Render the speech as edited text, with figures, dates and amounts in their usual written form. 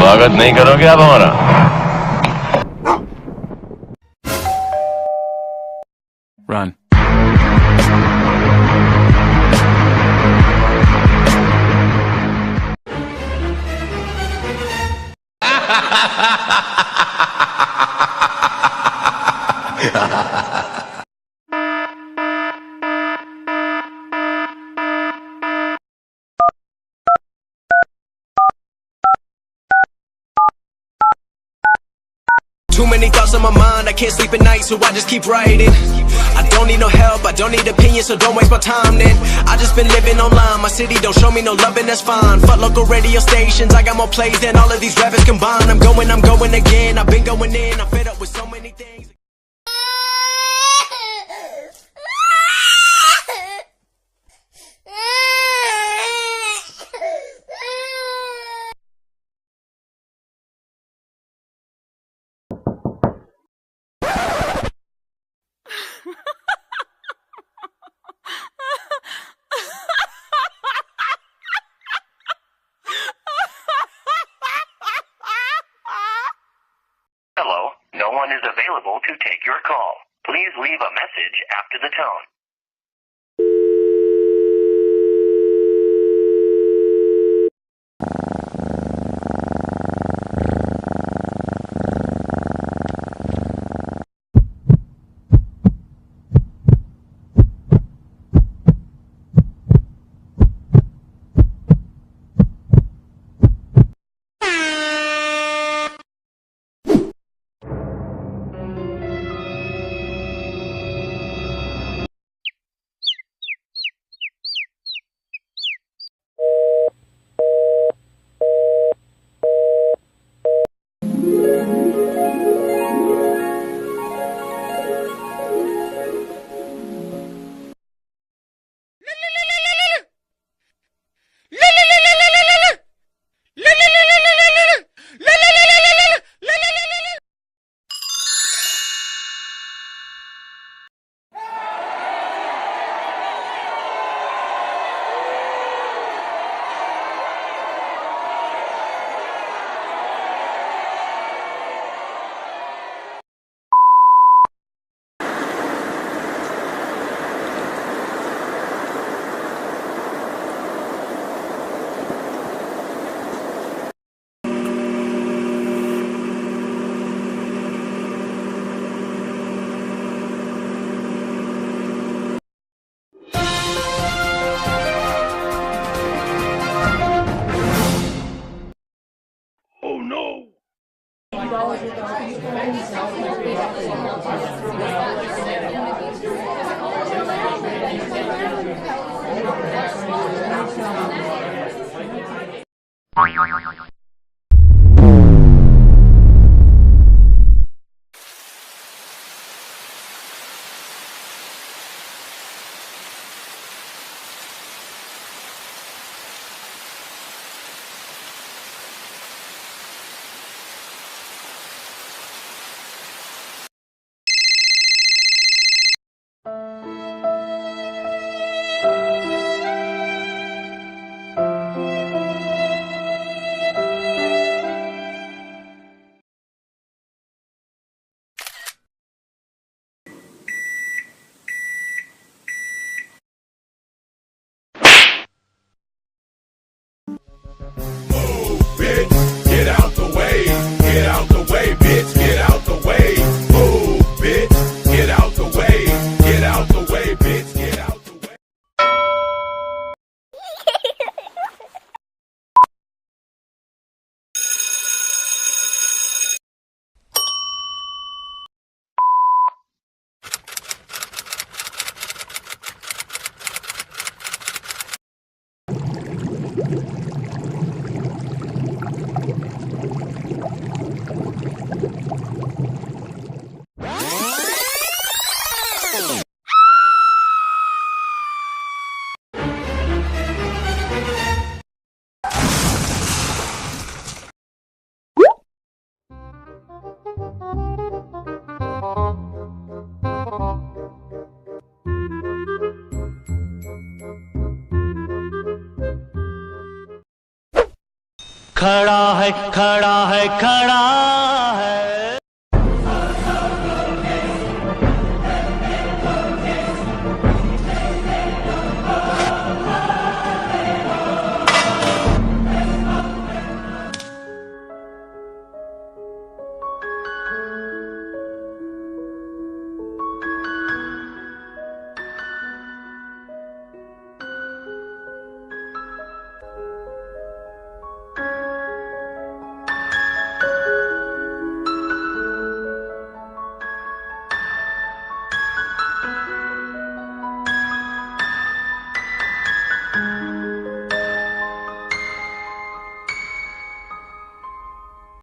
स्वागत नहीं करोगे आप हमारा? Run. Too many thoughts on my mind, I can't sleep at night, so I just keep writing. I don't need no help, I don't need opinions, so don't waste my time then. I just been living online, my city don't show me no love and that's fine. Fuck local radio stations, I got more plays than all of these rappers combined. I'm going again, I've been going in, I'm fed up with so many things. Hello, no one is available to take your call. Please leave a message after the tone. खड़ा है खड़ा है खड़ा है